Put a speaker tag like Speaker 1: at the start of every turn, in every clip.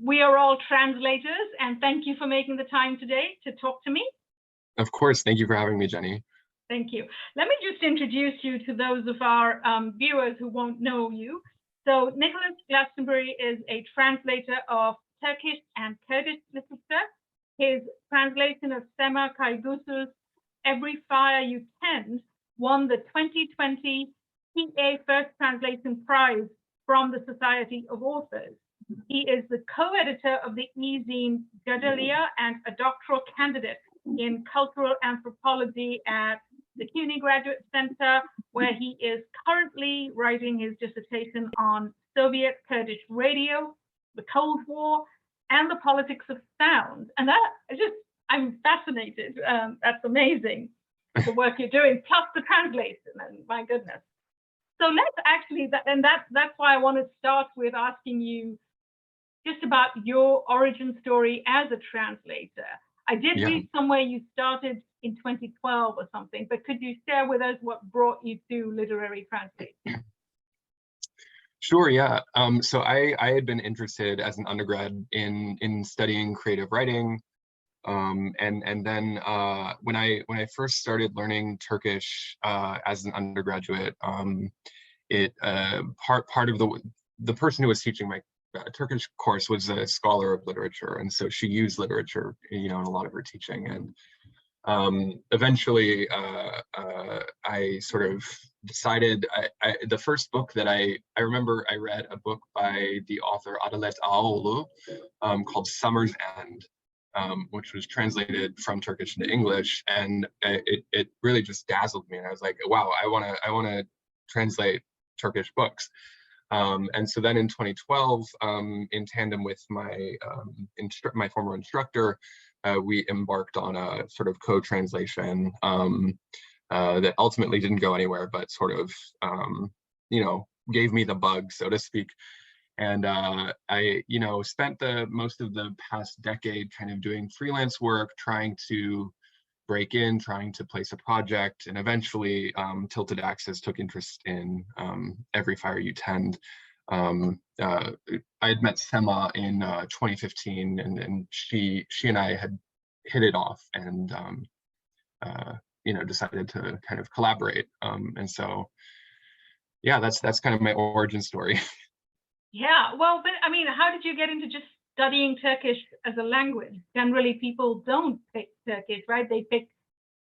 Speaker 1: we are all translators, and thank you for making the time today to talk to me.
Speaker 2: Of course, thank you for having me, Jenny.
Speaker 1: Thank you. Let me just introduce you to those of our viewers who won't know you. So Nicholas Glastonbury is a translator of Turkish and Kurdish literature. His translation of Sema, Kaygusuz, Every Fire You Tend won the 2020 PA First Translation Prize from the Society of Authors. He is the co-editor of the e-zine Jadalia and a doctoral candidate in cultural anthropology at the CUNY Graduate Center, where he is currently writing his dissertation on Soviet Kurdish radio, the Cold War, and the politics of sound. And I'm fascinated. That's amazing, the work you're doing, plus the translation, and my goodness. So let's actually, that's why I want to start with asking you just about your origin story as a translator. I did read somewhere you started in 2012 or something, but could you share with us what brought you to literary translation?
Speaker 2: Sure, yeah. So I had been interested as an undergrad in studying creative writing. And then when I first started learning Turkish as an undergraduate, part of the person who was teaching my Turkish course was a scholar of literature, and so she used literature, in a lot of her teaching. And eventually, I sort of decided. The first book that I remember, I read a book by the author Adalet Ağaoğlu called Summer's End, which was translated from Turkish into English, and it really just dazzled me. And I was like, wow, I want to translate Turkish books. And so then in 2012, in tandem with my former instructor, we embarked on a sort of co-translation that ultimately didn't go anywhere, but sort of, gave me the bug, so to speak. And I, spent most of the past decade kind of doing freelance work, trying to break in, trying to place a project, and Tilted Axis took interest in Every Fire You Tend. I had met Sema in 2015, and she and I had hit it off, and decided to kind of collaborate. And so, yeah, that's kind of my origin story.
Speaker 1: Yeah, well, but I mean, how did you get into just studying Turkish as a language? Generally, people don't pick Turkish, right? They pick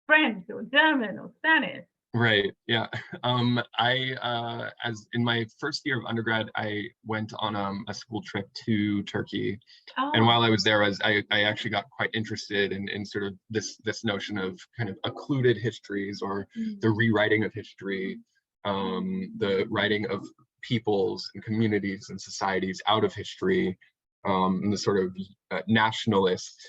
Speaker 1: French or German or Spanish.
Speaker 2: Right. Yeah. As in my first year of undergrad, I went on a school trip to Turkey, and while I was there, I actually got quite interested in sort of this notion of kind of occluded histories, or the rewriting of history, the writing of peoples and communities and societies out of history, and the sort of nationalist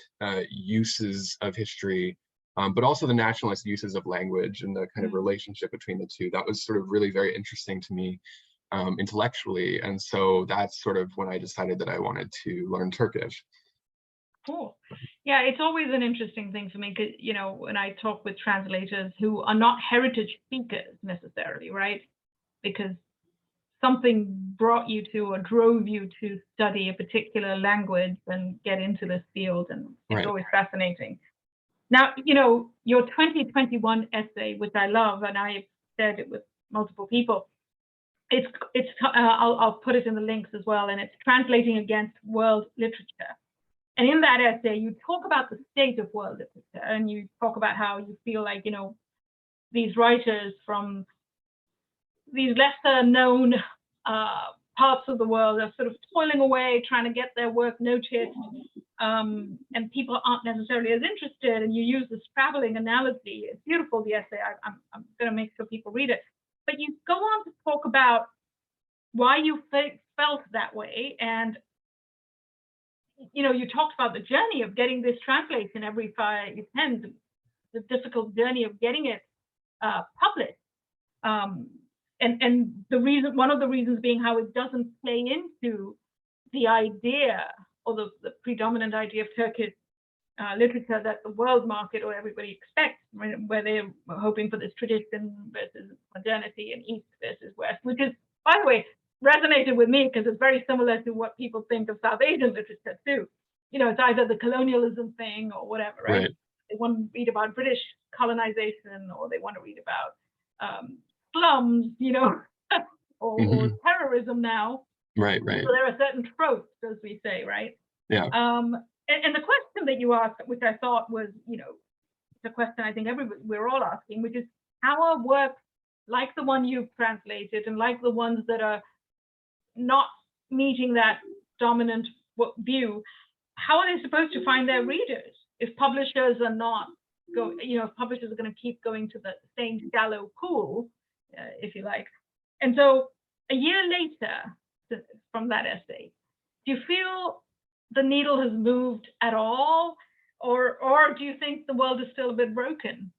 Speaker 2: uses of history, but also the nationalist uses of language and the kind of relationship between the two. That was sort of really very interesting to me intellectually. And so that's sort of when I decided that I wanted to learn Turkish.
Speaker 1: Cool. Yeah, it's always an interesting thing for me, because, when I talk with translators who are not heritage speakers necessarily, right? Because something brought you to or drove you to study a particular language and get into this field, and it's always fascinating. Now, your 2021 essay, which I love, and I've shared it with multiple people, I'll put it in the links as well, and it's Translating Against World Literature. And in that essay, you talk about the state of world literature, and you talk about how you feel like, these writers from these lesser known parts of the world are sort of toiling away, trying to get their work noticed, and people aren't necessarily as interested. And you use this traveling analogy. It's beautiful, the essay. I'm going to make sure people read it. But you go on to talk about why you felt that way, and you talked about the journey of getting this translation Every Fire You Tend, the difficult journey of getting it published. And one of the reasons being how it doesn't play into the idea, or the predominant idea of Turkish literature that the world market or everybody expects, where they're hoping for this tradition versus modernity and East versus West, which is, by the way, resonated with me because it's very similar to what people think of South Asian literature too. You know, it's either the colonialism thing or whatever, right? They want to read about British colonization, or they want to read about slums, you know, or terrorism now.
Speaker 2: Right.
Speaker 1: So there are certain tropes, as we say, right?
Speaker 2: Yeah.
Speaker 1: And the question that you asked, which I thought was, you know, the question I think we're all asking, which is how are works like the one you've translated and like the ones that are not meeting that dominant view, how are they supposed to find their readers if publishers are not if publishers are going to keep going to the same shallow pool, if you like. And so a year later from that essay, do you feel the needle has moved at all, or do you think the world is still a bit broken?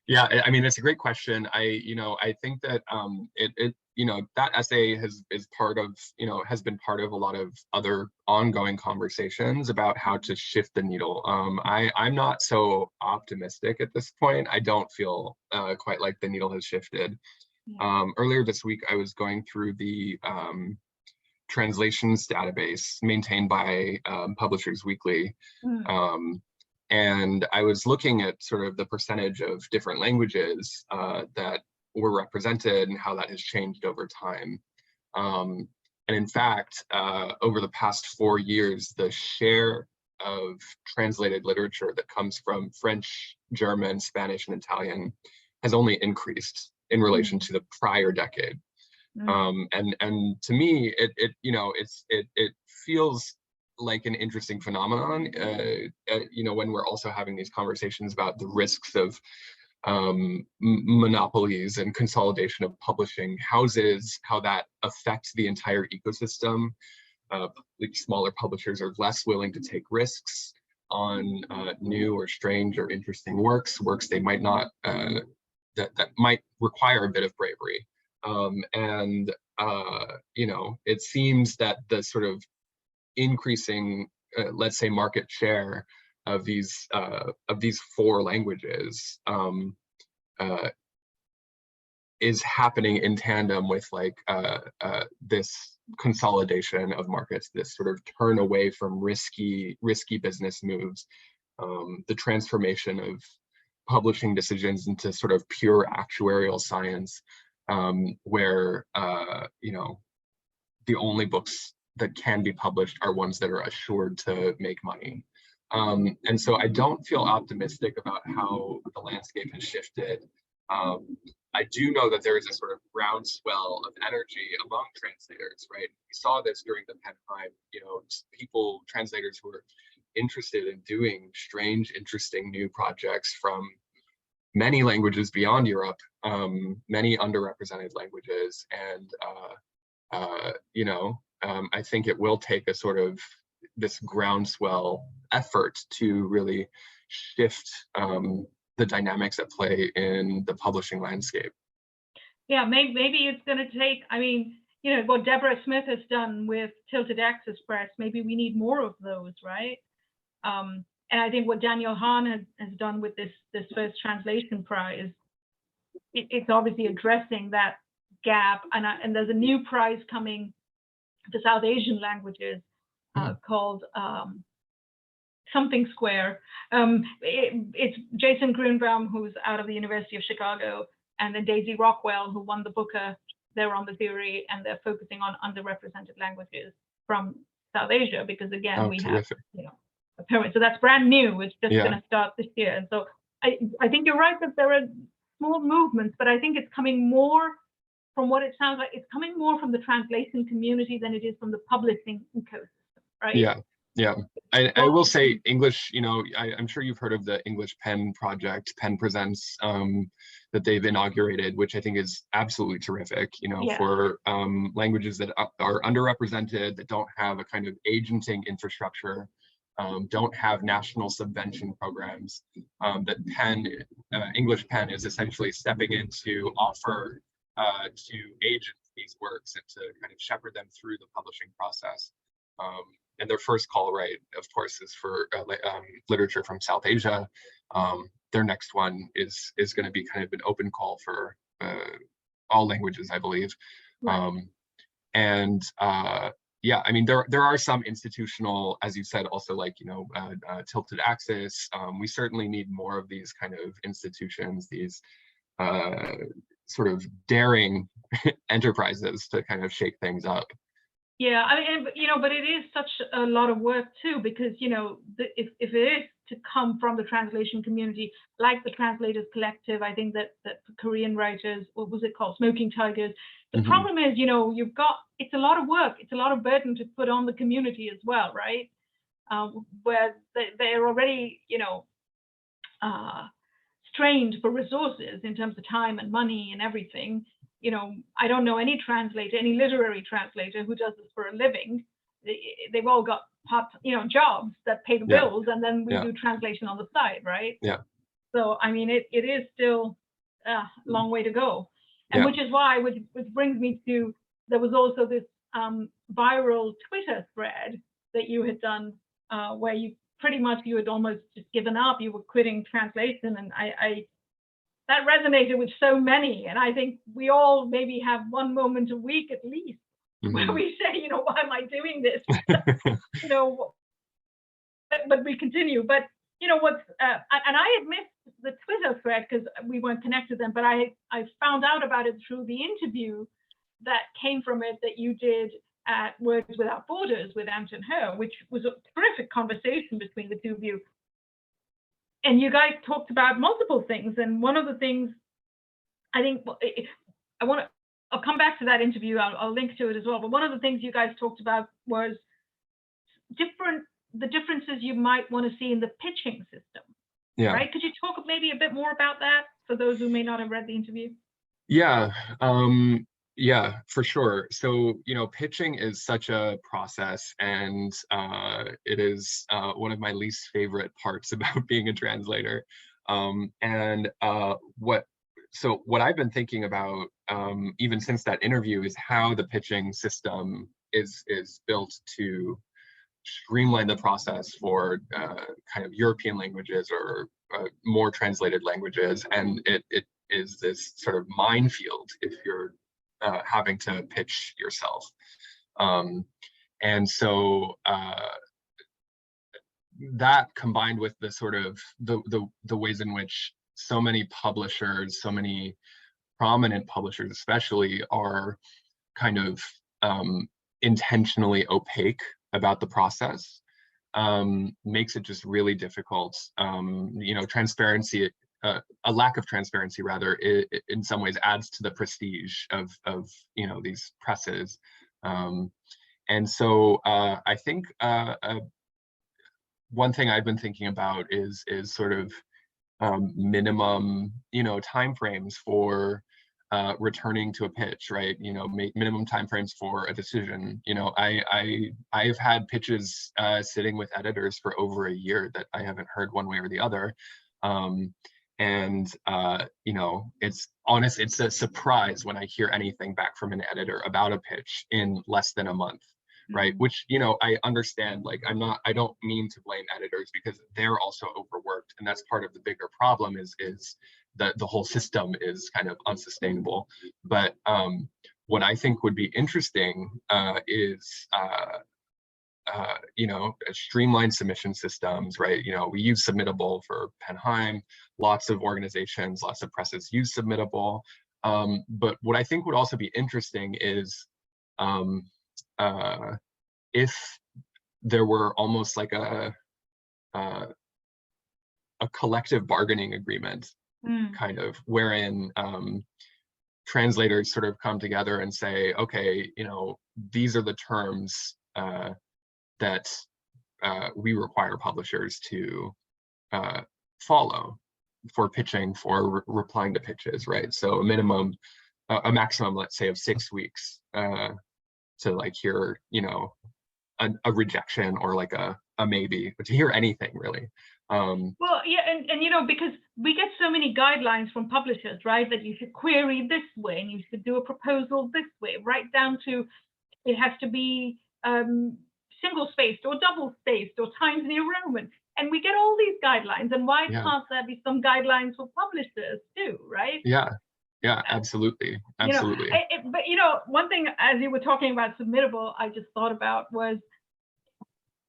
Speaker 2: Yeah, I mean, it's a great question. I think that that essay has been part of a lot of other ongoing conversations about how to shift the needle. I'm not so optimistic at this point. I don't feel quite like the needle has shifted. Earlier this week, I was going through the translations database maintained by Publishers Weekly. And I was looking at sort of the percentage of different languages that were represented and how that has changed over time. And in fact, over the past 4 years, the share of translated literature that comes from French, German, Spanish, and Italian has only increased in relation to the prior decade. And to me, it feels like an interesting phenomenon, when we're also having these conversations about the risks of monopolies and consolidation of publishing houses, how that affects the entire ecosystem. Like smaller publishers are less willing to take risks on new or strange or interesting works they might not, that might require a bit of bravery. It seems that the sort of increasing, let's say, market share of these 4 languages is happening in tandem with this consolidation of markets, this sort of turn away from risky business moves, the transformation of publishing decisions into sort of pure actuarial science, where the only books that can be published are ones that are assured to make money. And so I don't feel optimistic about how the landscape has shifted. I do know that there is a sort of groundswell of energy among translators, right? We saw this during the Heim, translators who are interested in doing strange, interesting new projects from many languages beyond Europe, many underrepresented languages. And, I think it will take a sort of this groundswell effort to really shift the dynamics at play in the publishing landscape.
Speaker 1: Yeah, maybe it's going to take, what Deborah Smith has done with Tilted Access Press, maybe we need more of those, right? And I think what Daniel Hahn has done with this first translation prize, it's obviously addressing that gap. And there's a new prize coming to South Asian languages called something Square. It's Jason Grunbaum, who's out of the University of Chicago, and then Daisy Rockwell, who won the Booker. They're on the jury, and they're focusing on underrepresented languages from South Asia, because again, we
Speaker 2: terrific.
Speaker 1: have, a pyramid. So that's brand new. It's just going to start this year. And so I think you're right that there are small movements, but I think it's coming more, from what it sounds like, it's coming more from the translation community than it is from the publishing ecosystem, right?
Speaker 2: Yeah. I will say English, I'm sure you've heard of the English Pen project, Pen Presents, that they've inaugurated, which I think is absolutely terrific, for languages that are underrepresented, that don't have a kind of agenting infrastructure, don't have national subvention programs, that English Pen is essentially stepping in to offer to agent these works and to kind of shepherd them through the publishing process. And their first call, right, of course, is for literature from South Asia. Their next one is going to be kind of an open call for all languages, I believe.
Speaker 1: Right.
Speaker 2: And yeah, I mean, there are some institutional, as you said, also like, tilted axis. We certainly need more of these kind of institutions, these sort of daring enterprises to kind of shake things up.
Speaker 1: Yeah, I mean, but it is such a lot of work too, because, if it is to come from the translation community, like the Translators Collective, I think that the Korean writers, what was it called, Smoking Tigers. The problem is, it's a lot of work, it's a lot of burden to put on the community as well, right? Where they're already, strained for resources in terms of time and money and everything. I don't know any translator, any literary translator who does this for a living. They've all got jobs that pay the bills, and then we do translation on the side, right?
Speaker 2: Yeah.
Speaker 1: So I mean, it is still a long way to go, and which is why, which brings me to, there was also this viral Twitter thread that you had done, where you pretty much, you had almost just given up, you were quitting translation, and I that resonated with so many. And I think we all maybe have one moment a week at least where we say, why am I doing this? But we continue. But what's and I had missed the Twitter thread because we weren't connected then, but I found out about it through the interview that came from it that you did at Words Without Borders with Ant and Her, which was a terrific conversation between the two of you. And you guys talked about multiple things. And one of the things, I think, I'll come back to that interview, I'll link to it as well. But one of the things you guys talked about was the differences you might want to see in the pitching system. Yeah. Right? Could you talk maybe a bit more about that for those who may not have read the interview?
Speaker 2: Yeah. Yeah, for sure. So, pitching is such a process, and it is one of my least favorite parts about being a translator. And what I've been thinking about, even since that interview, is how the pitching system is built to streamline the process for kind of European languages or more translated languages. And it is this sort of minefield if you're having to pitch yourself. And so that, combined with the sort of the ways in which so many publishers, so many prominent publishers especially, are kind of intentionally opaque about the process, makes it just really difficult. Transparency, a lack of transparency rather, in some ways adds to the prestige of these presses. And so I think one thing I've been thinking about is sort of minimum timeframes for returning to a pitch, right? Minimum timeframes for a decision. I've had pitches sitting with editors for over a year that I haven't heard one way or the other. And it's a surprise when I hear anything back from an editor about a pitch in less than a month, right? Which, I understand, like, I don't mean to blame editors, because they're also overworked, and that's part of the bigger problem is that the whole system is kind of unsustainable. But what I think would be interesting is streamlined submission systems, right? We use Submittable for Heim. Lots of organizations, lots of presses use Submittable. But what I think would also be interesting is if there were almost like a collective bargaining agreement, kind of, wherein translators sort of come together and say, okay, these are the terms that we require publishers to follow for pitching, for replying to pitches, right? So a maximum, let's say, of 6 weeks to like hear, a rejection or like a maybe, but to hear anything really.
Speaker 1: Well, yeah, and because we get so many guidelines from publishers, right, that you should query this way and you should do a proposal this way, right down to it has to be single-spaced or double-spaced or Times New Roman. And we get all these guidelines, and why can't there be some guidelines for publishers too, right?
Speaker 2: Yeah. Yeah, absolutely. Absolutely.
Speaker 1: But one thing as you were talking about submittable, I just thought about was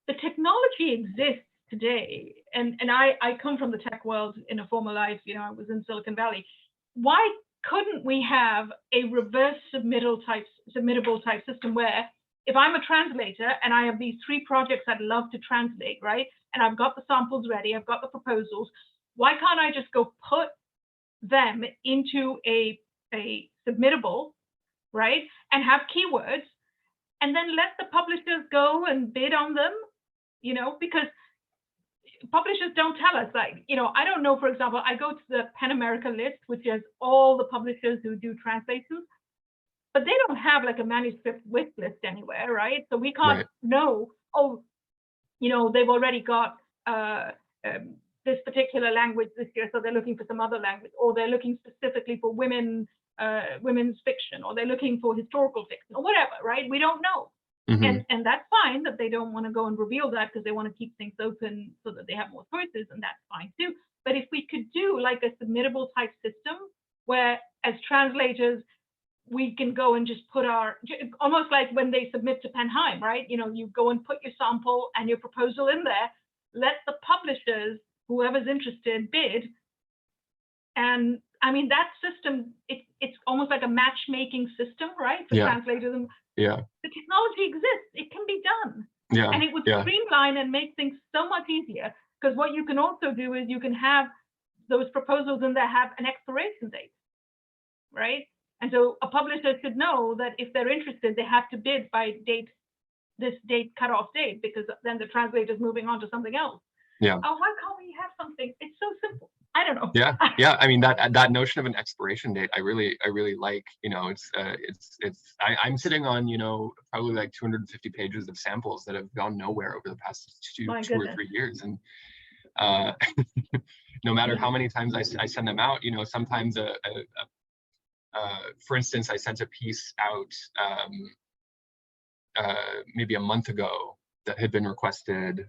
Speaker 1: the technology exists today. And I come from the tech world in a former life, I was in Silicon Valley. Why couldn't we have a reverse submittable type system where if I'm a translator and I have these 3 projects I'd love to translate, right? And I've got the samples ready, I've got the proposals, why can't I just go put them into a submittable, right? And have keywords and then let the publishers go and bid on them, because publishers don't tell us, like, I don't know, for example, I go to the PEN America list, which has all the publishers who do translations, but they don't have like a manuscript wish list anywhere, right? So we can't know, they've already got this particular language this year, so they're looking for some other language, or they're looking specifically for women's fiction, or they're looking for historical fiction, or whatever, right? We don't know. And that's fine that they don't want to go and reveal that because they want to keep things open so that they have more choices, and that's fine too. But if we could do like a submittable type system where as translators, we can go and just put almost like when they submit to Heim, right? You go and put your sample and your proposal in there, let the publishers, whoever's interested, bid. And I mean, that system, it's almost like a matchmaking system, right? For translators. And the technology exists, it can be done. And it would streamline and make things so much easier. Because what you can also do is you can have those proposals in there have an expiration date, right? And so a publisher should know that if they're interested, they have to bid by this date cutoff date, because then the translator's moving on to something else.
Speaker 2: Yeah.
Speaker 1: Oh, why can't we have something? It's so simple. I don't know.
Speaker 2: Yeah. I mean, that notion of an expiration date, I really like. I'm sitting on probably like 250 pages of samples that have gone nowhere over the past two or 3 years, and no matter how many times I send them out, sometimes for instance, I sent a piece out maybe a month ago that had been requested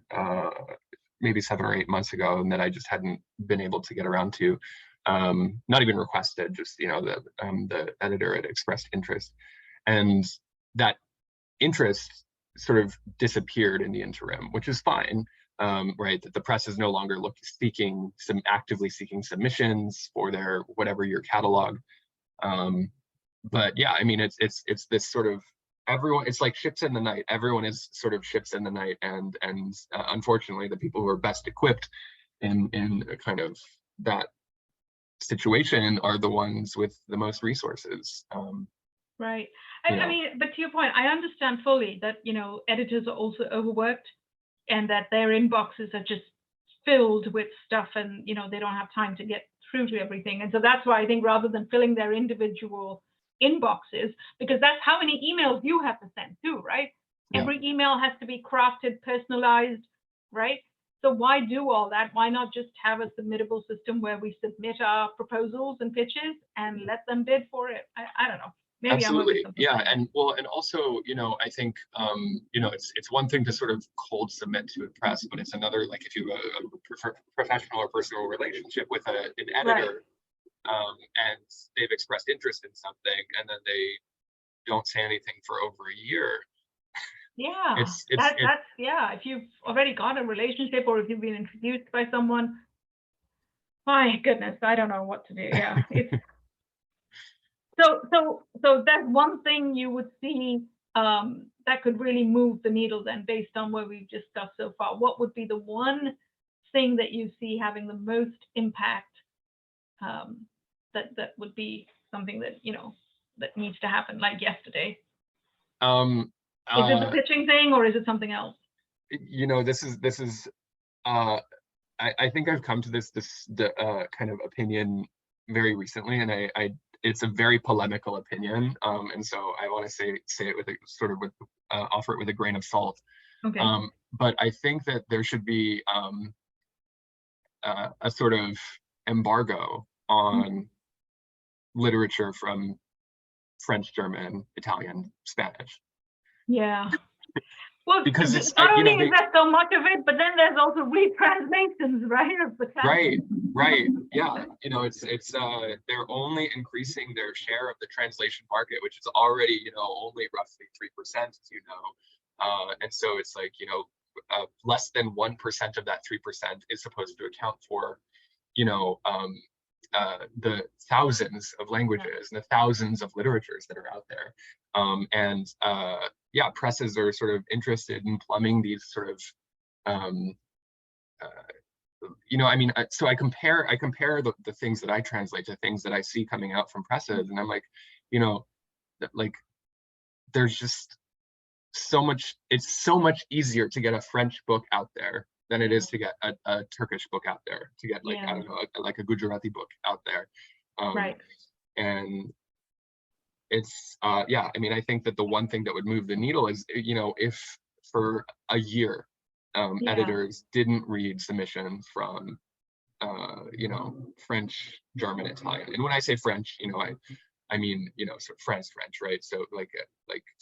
Speaker 2: maybe 7 or 8 months ago, and that I just hadn't been able to get around to. Not even requested, just the editor had expressed interest, and that interest sort of disappeared in the interim, which is fine. Right, that the press is no longer actively seeking submissions for their whatever your catalog. But yeah, I mean, it's this sort of everyone, it's like ships in the night. Everyone is sort of ships in the night, and unfortunately, the people who are best equipped in a kind of that situation are the ones with the most resources.
Speaker 1: Right. I mean, but to your point, I understand fully that editors are also overworked, and that their inboxes are just filled with stuff, and they don't have time to get through to everything. And so that's why I think rather than filling their individual inboxes, because that's how many emails you have to send too, right? Every email has to be crafted, personalized, right? So why do all that? Why not just have a submittable system where we submit our proposals and pitches and let them bid for it? I don't know. Maybe
Speaker 2: absolutely. And also, I think it's one thing to sort of cold submit to a press, but it's another, like if you have a professional or personal relationship with an editor, and they've expressed interest in something, and then they don't say anything for over a year. That's if you've already got a relationship, or if you've been introduced by someone, my goodness, I don't know what to do. It's So that's one thing you would see that could really move the needle then, based on what we've discussed so far. What would be the one thing that you see having the most impact, that would be something that, that needs to happen like yesterday? Is it the pitching thing, or is it something else? This is I think I've come to this kind of opinion very recently, and it's a very polemical opinion, and so I want to say it with offer it with a grain of salt.
Speaker 1: Okay.
Speaker 2: But I think that there should be a sort of embargo on literature from French, German, Italian, Spanish.
Speaker 1: Yeah. Well,
Speaker 2: because it's
Speaker 1: not only is there so much of it, but then there's also retranslations, right?
Speaker 2: Right. Yeah. You know, it's they're only increasing their share of the translation market, which is already, you know, only roughly 3%, as you know. And so it's like, you know, less than 1% of that 3% is supposed to account for, you know, the thousands of languages and the thousands of literatures that are out there. Yeah, presses are sort of interested in plumbing these sort of you know, I mean, so I compare the things that I translate to things that I see coming out from presses, and I'm like, you know, like there's just so much, it's so much easier to get a French book out there than it is to get a Turkish book out there, to get like, I don't know, like a Gujarati book out there. Right. And it's, yeah, I mean, I think that the one thing that would move the needle is, you know, if for a year, editors didn't read submissions from, you know, French, German, Italian. And when I say French, you know, I mean, you know, sort of French, right? So like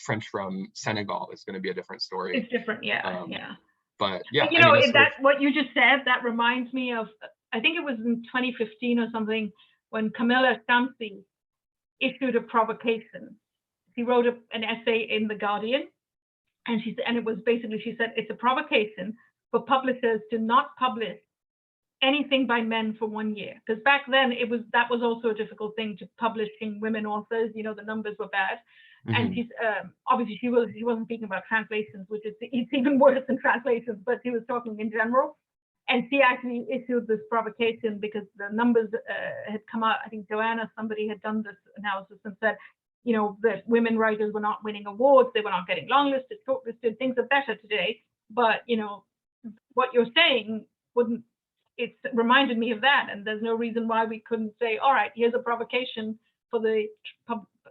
Speaker 2: French from Senegal is going to be a different story.
Speaker 1: It's different, yeah.
Speaker 2: But yeah,
Speaker 1: you know, what you just said, that reminds me of, I think it was in 2015 or something, when Camilla Stamsi issued a provocation. She wrote an essay in The Guardian, and it was basically, she said, it's a provocation for publishers to not publish anything by men for 1 year, because back then that was also a difficult thing, to publishing women authors, you know, the numbers were bad. And she's obviously she wasn't speaking about translations, which it's even worse than translations, but she was talking in general. And she actually issued this provocation because the numbers had come out. I think somebody had done this analysis and said, you know, that women writers were not winning awards, they were not getting longlisted, shortlisted, things are better today. But, you know, what you're saying it reminded me of that. And there's no reason why we couldn't say, all right, here's a provocation for the,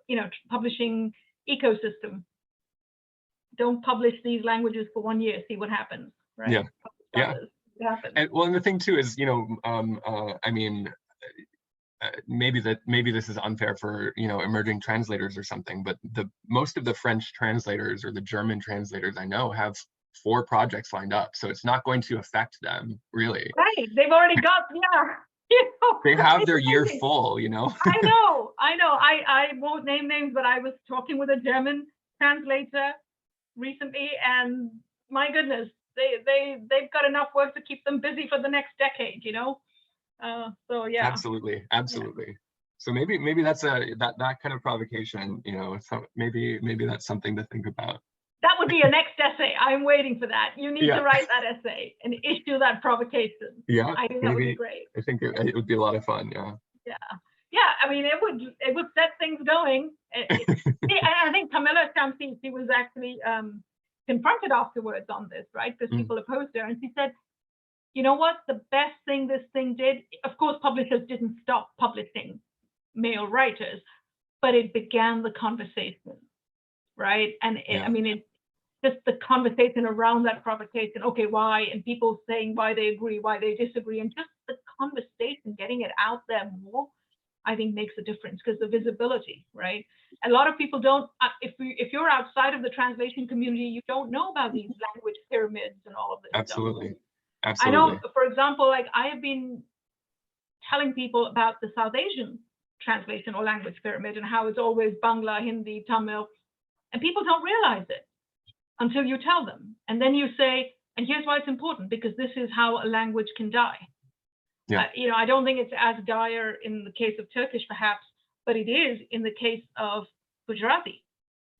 Speaker 1: you know, publishing ecosystem. Don't publish these languages for 1 year, see what happens, right?
Speaker 2: Yeah. And well, and the thing too is, you know, I mean, maybe this is unfair for, you know, emerging translators or something, but most of the French translators or the German translators I know have 4 projects lined up, so it's not going to affect them really. Right,
Speaker 1: they've already got, you know,
Speaker 2: they have their year full, you know.
Speaker 1: I know. I won't name names, but I was talking with a German translator recently, and my goodness, they've got enough work to keep them busy for the next decade, you know. So yeah.
Speaker 2: Absolutely. Yeah. So maybe that's that kind of provocation, you know. So maybe that's something to think about.
Speaker 1: That would be a next essay. I'm waiting for that. You need to write that essay and issue that provocation.
Speaker 2: Yeah,
Speaker 1: I think that would be great.
Speaker 2: I think it would be a lot of fun.
Speaker 1: Yeah. I mean, it would set things going. I think Camilla Stamsi, she was actually confronted afterwards on this, right? Because people opposed her, and she said, you know what? The best thing this thing did, of course, publishers didn't stop publishing male writers, but it began the conversation, right? And I mean, it's just the conversation around that provocation. Okay, why? And people saying why they agree, why they disagree, and just the conversation, getting it out there more, I think makes a difference, because the visibility, right? A lot of people don't, if you're outside of the translation community, you don't know about these language pyramids and all of this
Speaker 2: Absolutely.
Speaker 1: stuff.
Speaker 2: Absolutely.
Speaker 1: I know, for example, like I have been telling people about the South Asian translation or language pyramid and how it's always Bangla, Hindi, Tamil, and people don't realize it until you tell them. And then you say, and here's why it's important, because this is how a language can die.
Speaker 2: Yeah.
Speaker 1: You know, I don't think it's as dire in the case of Turkish, perhaps, but it is in the case of Gujarati.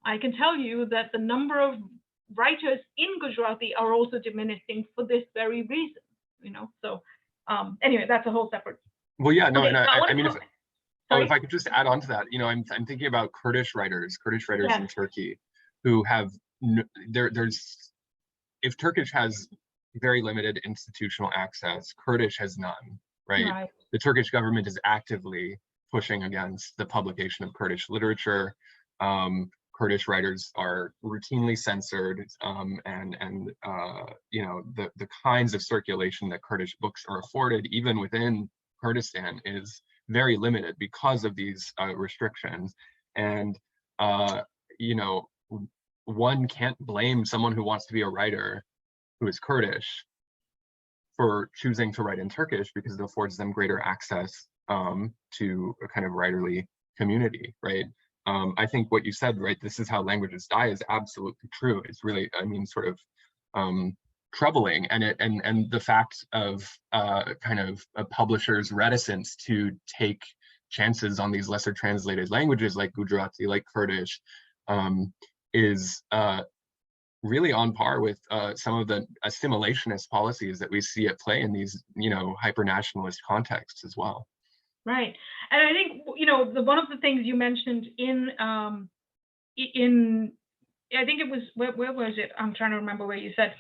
Speaker 1: I can tell you that the number of writers in Gujarati are also diminishing for this very reason, you know. So anyway, that's a whole separate.
Speaker 2: Well, yeah, no, okay, I mean, if I could just add on to that, you know, I'm thinking about Kurdish writers in Turkey who have there's if Turkish has very limited institutional access, Kurdish has none, right? The Turkish government is actively pushing against the publication of Kurdish literature. Kurdish writers are routinely censored, and you know, the kinds of circulation that Kurdish books are afforded, even within Kurdistan, is very limited because of these restrictions. And you know, one can't blame someone who wants to be a writer who is Kurdish for choosing to write in Turkish because it affords them greater access to a kind of writerly community, right? I think what you said, right, this is how languages die, is absolutely true. It's really, I mean, sort of troubling, and the fact of kind of a publisher's reticence to take chances on these lesser translated languages like Gujarati, like Kurdish, is really on par with some of the assimilationist policies that we see at play in these, you know, hyper-nationalist contexts as well.
Speaker 1: Right, and I think, you know, one of the things you mentioned in I think it was, where was it? I'm trying to remember where you said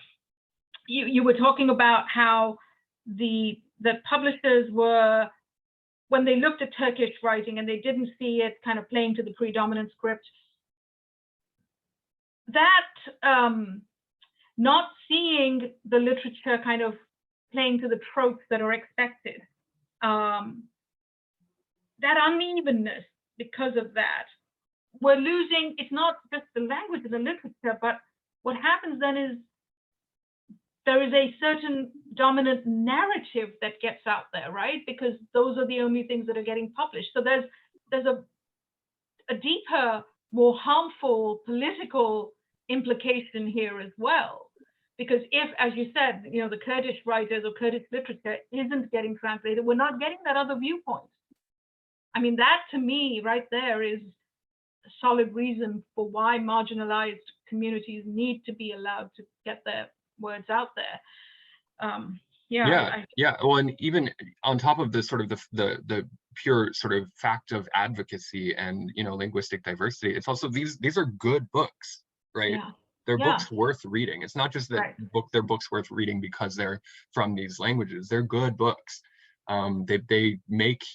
Speaker 1: you were talking about how the publishers were, when they looked at Turkish writing and they didn't see it kind of playing to the predominant script, that not seeing the literature kind of playing to the tropes that are expected, that unevenness, because of that, we're losing, it's not just the language of the literature, but what happens then is there is a certain dominant narrative that gets out there, right? Because those are the only things that are getting published. So there's a deeper, more harmful political implication here as well. Because if, as you said, you know, the Kurdish writers or Kurdish literature isn't getting translated, we're not getting that other viewpoint. I mean, that to me right there is a solid reason for why marginalized communities need to be allowed to get their words out there.
Speaker 2: Yeah. Well, and even on top of the sort of the pure sort of fact of advocacy and, you know, linguistic diversity, it's also these are good books, right? Yeah. They're books worth reading. It's not just that they're books worth reading because they're from these languages. They're good books. They make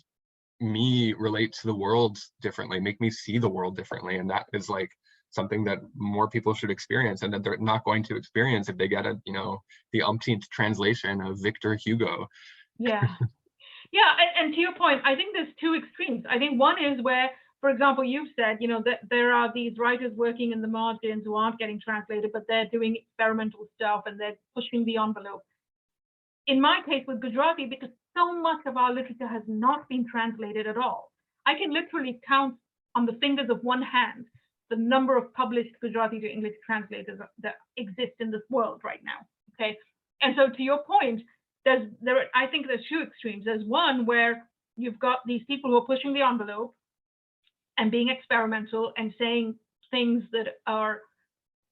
Speaker 2: me relate to the world differently, make me see the world differently, and that is like something that more people should experience, and that they're not going to experience if they get a, you know, the umpteenth translation of Victor Hugo.
Speaker 1: Yeah, and to your point, I think there's two extremes. I think one is where, for example, you've said, you know, that there are these writers working in the margins who aren't getting translated, but they're doing experimental stuff and they're pushing the envelope. In my case with Gujarati, because so much of our literature has not been translated at all, I can literally count on the fingers of one hand the number of published Gujarati to English translators that exist in this world right now. Okay, and so to your point, I think there's two extremes. There's one where you've got these people who are pushing the envelope and being experimental and saying things that are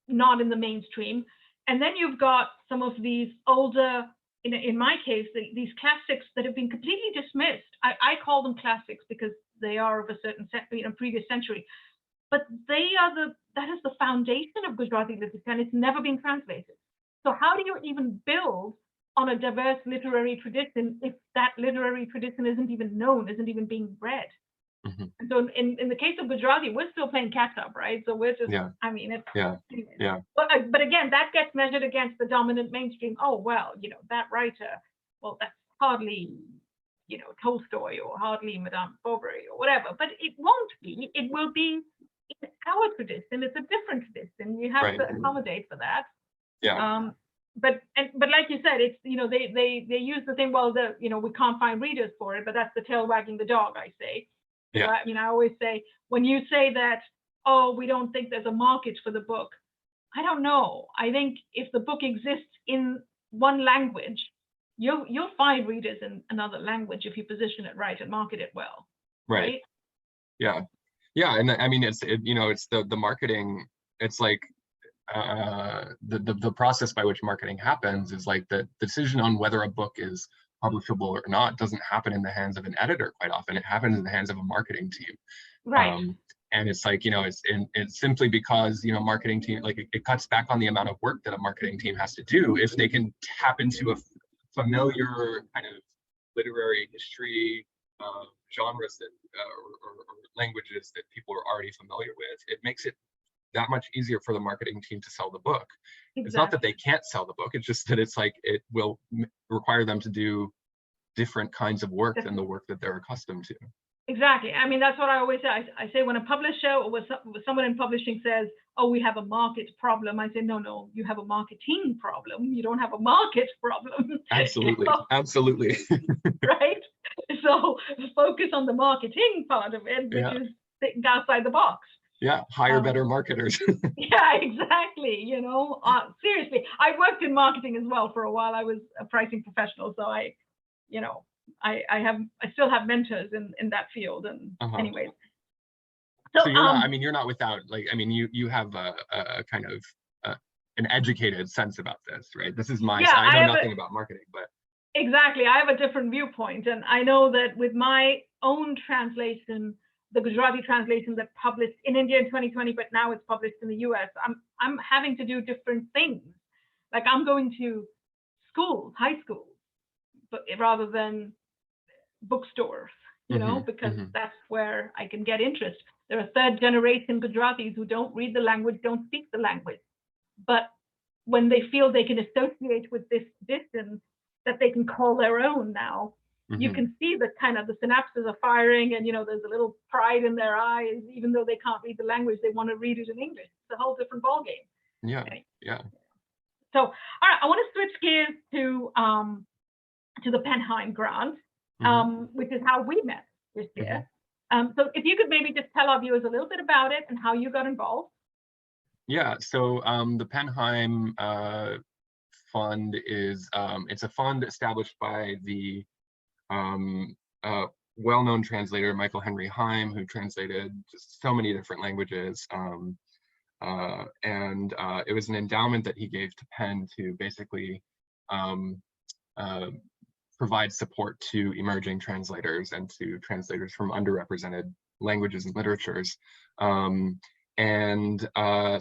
Speaker 1: not in the mainstream, and then you've got some of these older, in my case, these classics that have been completely dismissed. I call them classics because they are of a certain previous century, but that is the foundation of Gujarati literature, and it's never been translated. So how do you even build on a diverse literary tradition if that literary tradition isn't even known, isn't even being read? Mm-hmm. And so in the case of Gujarati, we're still playing catch up, right? So we're just, I mean, it's, But again, that gets measured against the dominant mainstream. Oh, well, you know, that writer, well, that's hardly, you know, Tolstoy or hardly Madame Bovary or whatever, but it won't be. It will be in our tradition. It's a different tradition. You have to accommodate for that. Yeah. But like you said, it's, you know, they use the thing, well, you know, we can't find readers for it, but that's the tail wagging the dog, I say. Yeah. I mean, I always say, when you say that, oh, we don't think there's a market for the book, I don't know. I think if the book exists in one language, you'll find readers in another language if you position it right and market it well. Right?
Speaker 2: Yeah. And I mean, it's the marketing. It's like the process by which marketing happens is like the decision on whether a book is publishable or not doesn't happen in the hands of an editor quite often. It happens in the hands of a marketing team. Right. And it's like, you know, it's simply because, you know, marketing team, like it cuts back on the amount of work that a marketing team has to do if they can tap into a familiar kind of literary history genres that or languages that people are already familiar with. It makes it that much easier for the marketing team to sell the book. Exactly. It's not that they can't sell the book, it's just that it's like it will require them to do different kinds of work than the work that they're accustomed to.
Speaker 1: Exactly. I mean, that's what I always say. I say when a publisher or when someone in publishing says, oh, we have a market problem, I say, no, you have a marketing problem. You don't have a market problem.
Speaker 2: Absolutely.
Speaker 1: You know?
Speaker 2: Absolutely.
Speaker 1: Right? So focus on the marketing part of it, which is thinking outside the box.
Speaker 2: Yeah, hire better marketers.
Speaker 1: Yeah, exactly. You know, seriously, I worked in marketing as well for a while. I was a pricing professional, so I still have mentors in that field. And anyways,
Speaker 2: so you're not. I mean, you're not without, like, I mean, you have a kind of an educated sense about this, right? This is my. I know nothing about marketing, but
Speaker 1: exactly, I have a different viewpoint, and I know that with my own translation, the Gujarati translation that published in India in 2020, but now it's published in the US, I'm having to do different things. Like I'm going to school, high school, but rather than bookstores, you know, because that's where I can get interest. There are third generation Gujaratis who don't read the language, don't speak the language, but when they feel they can associate with this distance that they can call their own now, you can see the kind of the synapses are firing, and you know, there's a little pride in their eyes, even though they can't read the language, they want to read it in English. It's a whole different ballgame.
Speaker 2: Yeah. Yeah.
Speaker 1: So, all right, I want to switch gears to the Heim Grant, which is how we met this year. So if you could maybe just tell our viewers a little bit about it and how you got involved.
Speaker 2: Yeah, so the Heim fund is, it's a fund established by the well-known translator Michael Henry Heim, who translated just so many different languages. And it was an endowment that he gave to Penn to basically provide support to emerging translators and to translators from underrepresented languages and literatures.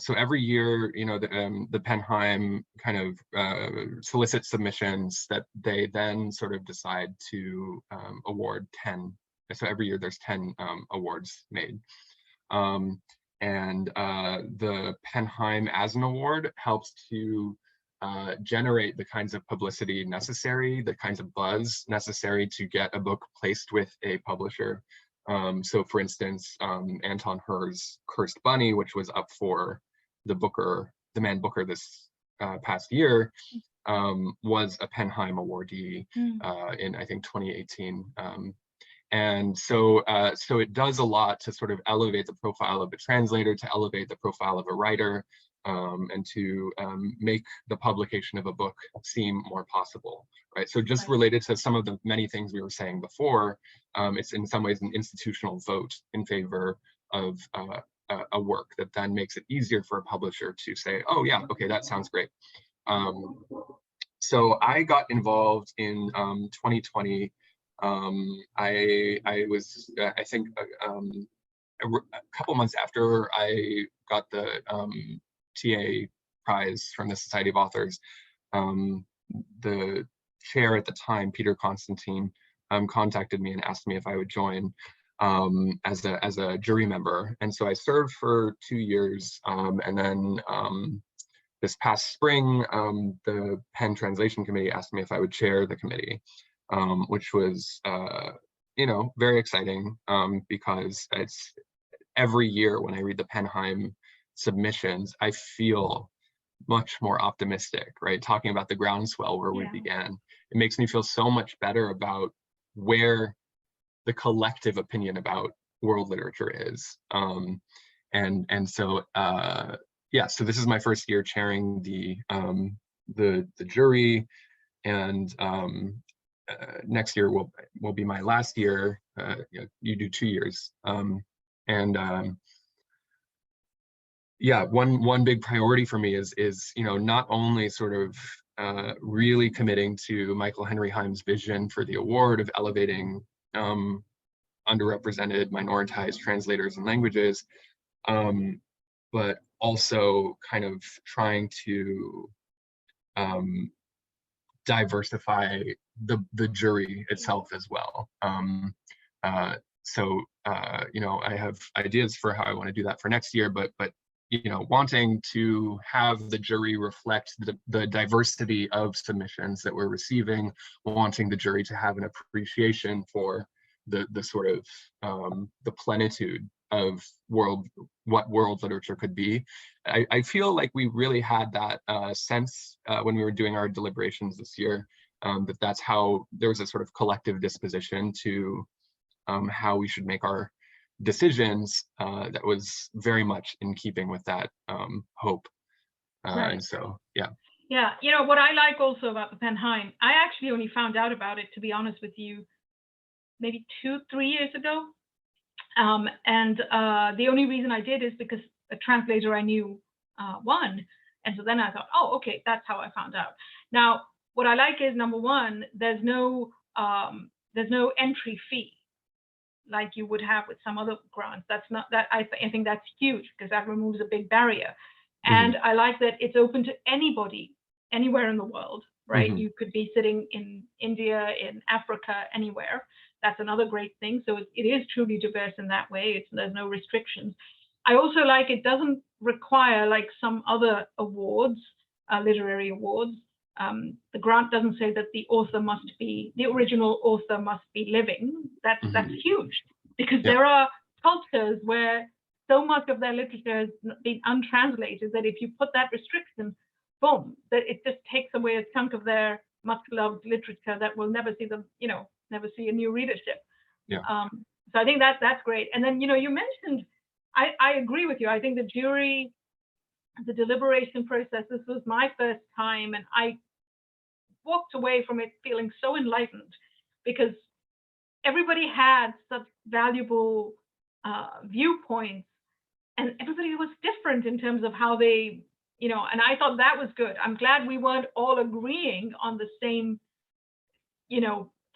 Speaker 2: So every year, you know, the Heim kind of solicits submissions that they then sort of decide to award 10. So every year there's 10 awards made. The Heim as an award helps to generate the kinds of publicity necessary, the kinds of buzz necessary to get a book placed with a publisher. So for instance, Anton Herr's Cursed Bunny, which was up for the Man Booker this past year, was a Heim awardee in, I think, 2018. And so it does a lot to sort of elevate the profile of a translator, to elevate the profile of a writer, and to make the publication of a book seem more possible, right? So just related to some of the many things we were saying before, it's in some ways an institutional vote in favor of a work that then makes it easier for a publisher to say, oh yeah, okay, that sounds great. So I got involved in 2020. I was, I think, a couple months after I got the TA prize from the Society of Authors, the chair at the time, Peter Constantine, contacted me and asked me if I would join as a jury member. And so I served for 2 years, and then this past spring, the Penn Translation Committee asked me if I would chair the committee, which was, you know, very exciting, because it's every year when I read the Heim submissions, I feel much more optimistic, right? Talking about the groundswell where we began, it makes me feel so much better about where the collective opinion about world literature is. So so this is my first year chairing the jury, and next year will be my last year. You do 2 years, yeah, one big priority for me is you know, not only sort of really committing to Michael Henry Heim's vision for the award of elevating underrepresented, minoritized translators and languages, but also kind of trying to diversify the jury itself as well. You know, I have ideas for how I want to do that for next year, but you know, wanting to have the jury reflect the diversity of submissions that we're receiving, wanting the jury to have an appreciation for the sort of the plenitude of what world literature could be. I feel like we really had that sense when we were doing our deliberations this year, that's how there was a sort of collective disposition to how we should make our decisions that was very much in keeping with that hope.
Speaker 1: Right.
Speaker 2: And so, yeah.
Speaker 1: Yeah, you know, what I like also about the Heim, I actually only found out about it, to be honest with you, maybe 2-3 years ago. And the only reason I did is because a translator I knew won. And so then I thought, oh, okay, that's how I found out. Now, what I like is, number one, there's no entry fee like you would have with some other grants. That's not that, I think that's huge, because that removes a big barrier. And I like that it's open to anybody, anywhere in the world, right? You could be sitting in India, in Africa, anywhere. That's another great thing. So it is truly diverse in that way. There's no restrictions. I also like it doesn't require, like some other awards, literary awards. The grant doesn't say that the original author must be living. That's huge, because there are cultures where so much of their literature has been untranslated that if you put that restriction, boom, that it just takes away a chunk of their much loved literature that will never see them, never see a new readership. So I think that's great. And then, you mentioned, I agree with you. I think the jury, the deliberation process, this was my first time, and I walked away from it feeling so enlightened, because everybody had such valuable viewpoints, and everybody was different in terms of how they, and I thought that was good. I'm glad we weren't all agreeing on the same,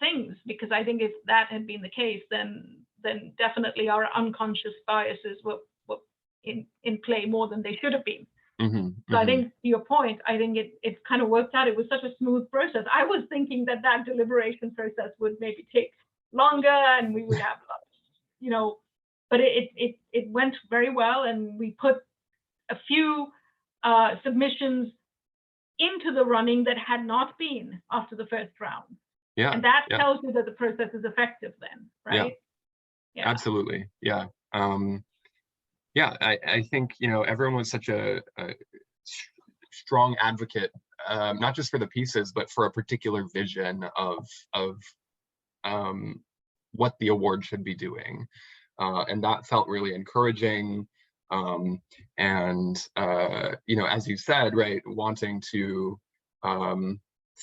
Speaker 1: things, because I think if that had been the case, then definitely our unconscious biases were in play more than they should have been. So I think, to your point, I think it kind of worked out. It was such a smooth process. I was thinking that deliberation process would maybe take longer, and we would have, but it went very well, and we put a few submissions into the running that had not been after the first round. Yeah. And that tells you that the process is effective then, right?
Speaker 2: Yeah. Absolutely. Yeah. I think, everyone was such a strong advocate, not just for the pieces, but for a particular vision of what the award should be doing. And that felt really encouraging. As you said, right, wanting to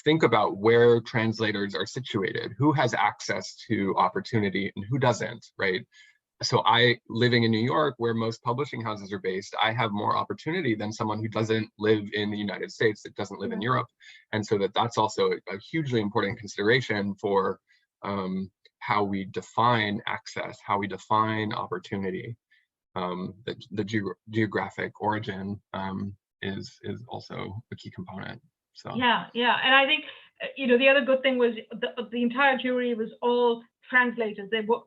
Speaker 2: think about where translators are situated, who has access to opportunity and who doesn't, right? So living in New York, where most publishing houses are based, I have more opportunity than someone who doesn't live in the United States, that doesn't live in Europe. And so that's also a hugely important consideration for how we define access, how we define opportunity. The geographic origin is also a key component. So
Speaker 1: yeah, and I think the other good thing was the entire jury was all translators. They were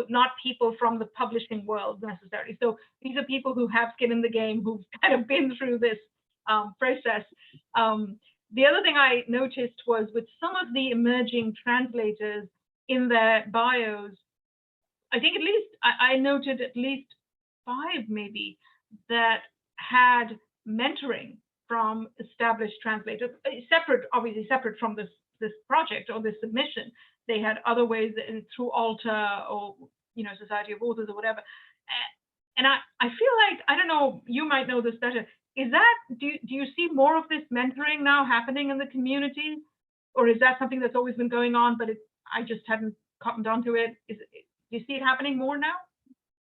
Speaker 1: not people from the publishing world necessarily. So these are people who have skin in the game, who've kind of been through this process. The other thing I noticed was, with some of the emerging translators in their bios, I think I noted at least 5 maybe that had mentoring from established translators, obviously separate from this project or this submission. They had other ways through Alta or Society of Authors or whatever. And I feel like, I don't know, you might know this better. Is that, do you see more of this mentoring now happening in the community, or is that something that's always been going on, but I just hadn't cottoned onto it? Do you see it happening more now?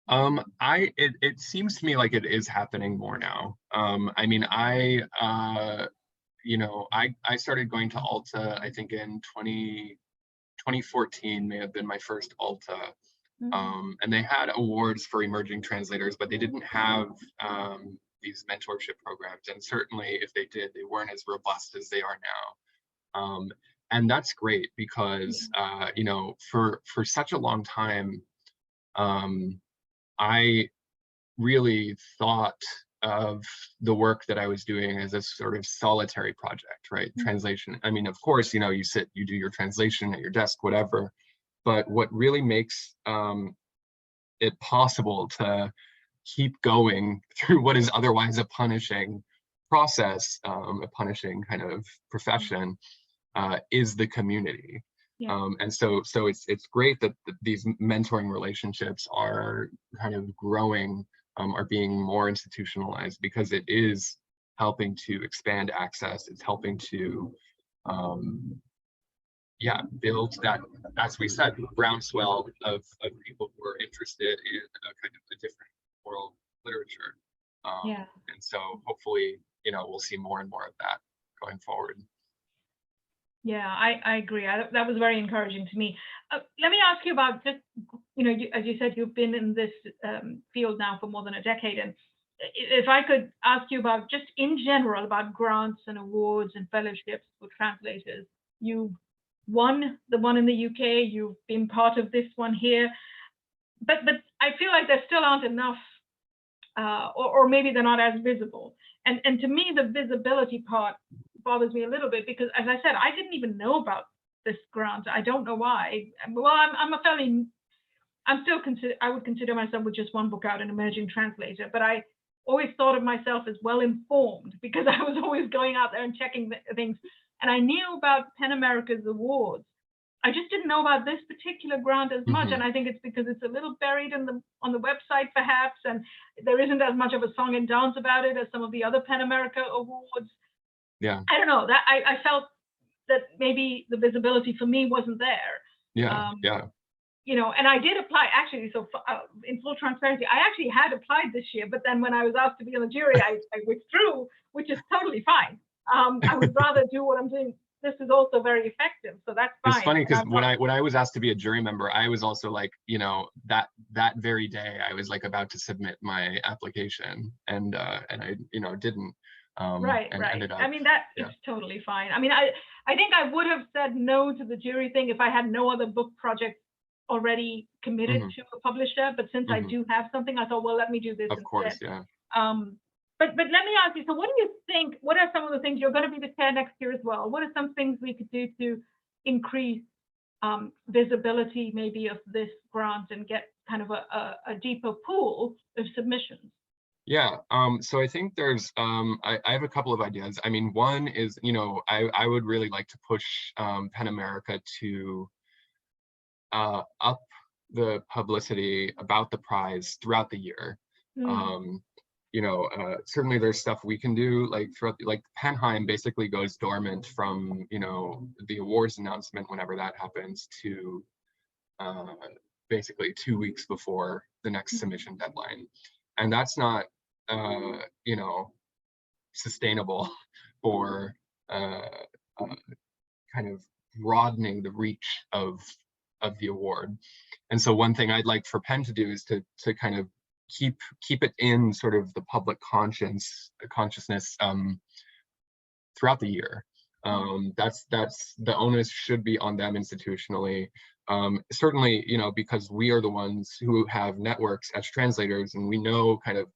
Speaker 2: It seems to me like it is happening more now. I mean, I started going to Alta, I think in 2014 may have been my first Alta. And they had awards for emerging translators, but they didn't have these mentorship programs. And certainly if they did, they weren't as robust as they are now. And that's great, because, for such a long time, I really thought of the work that I was doing as a sort of solitary project, right? Translation. I mean, of course, you do your translation at your desk, whatever. but what really makes it possible to keep going through what is otherwise a punishing process, a punishing kind of profession, is the community.
Speaker 1: Yeah.
Speaker 2: And so it's great that these mentoring relationships are kind of growing, are being more institutionalized, because it is helping to expand access. It's helping to build that, as we said, groundswell of people who are interested in a kind of a different world literature. And so hopefully, we'll see more and more of that going forward.
Speaker 1: Yeah, I agree. That was very encouraging to me. Let me ask you about just, as you said, you've been in this field now for more than a decade. And if I could ask you about just in general about grants and awards and fellowships for translators. You won the one in the UK, you've been part of this one here, but I feel like there still aren't enough, or maybe they're not as visible. And to me, the visibility part bothers me a little bit, because as I said, I didn't even know about this grant. I don't know why. Well, I would consider myself with just one book out, an emerging translator, but I always thought of myself as well informed, because I was always going out there and checking things. And I knew about PEN America's awards. I just didn't know about this particular grant as much. And I think it's because it's a little buried on the website perhaps, and there isn't as much of a song and dance about it as some of the other PEN America awards.
Speaker 2: Yeah.
Speaker 1: I don't know, that I felt that maybe the visibility for me wasn't there.
Speaker 2: Yeah.
Speaker 1: And I did apply actually. So in full transparency, I actually had applied this year, but then when I was asked to be on the jury, I withdrew, which is totally fine. I would rather do what I'm doing. This is also very effective, so that's fine.
Speaker 2: It's funny because when I was asked to be a jury member, I was also like, that very day I was like about to submit my application, and I didn't.
Speaker 1: Right.
Speaker 2: Ended up,
Speaker 1: I mean, it's totally fine. I mean, I think I would have said no to the jury thing if I had no other book project already committed to a publisher, but since I do have something, I thought, well, let me do this
Speaker 2: of
Speaker 1: instead.
Speaker 2: course, yeah.
Speaker 1: But let me ask you, so what do you think, what are some of the things, you're going to be the chair next year as well, what are some things we could do to increase visibility maybe of this grant and get kind of a deeper pool of submissions?
Speaker 2: Yeah, so I think there's, I have a couple of ideas. I mean, one is, I would really like to push PEN America to up the publicity about the prize throughout the year. Certainly there's stuff we can do, like throughout, like Heim basically goes dormant from, the awards announcement, whenever that happens, to basically 2 weeks before the next submission deadline. And that's not, sustainable for kind of broadening the reach of the award. And so one thing I'd like for PEN to do is to kind of keep it in sort of the public consciousness throughout the year. That's the onus should be on them institutionally. Certainly, because we are the ones who have networks as translators, and we know kind of,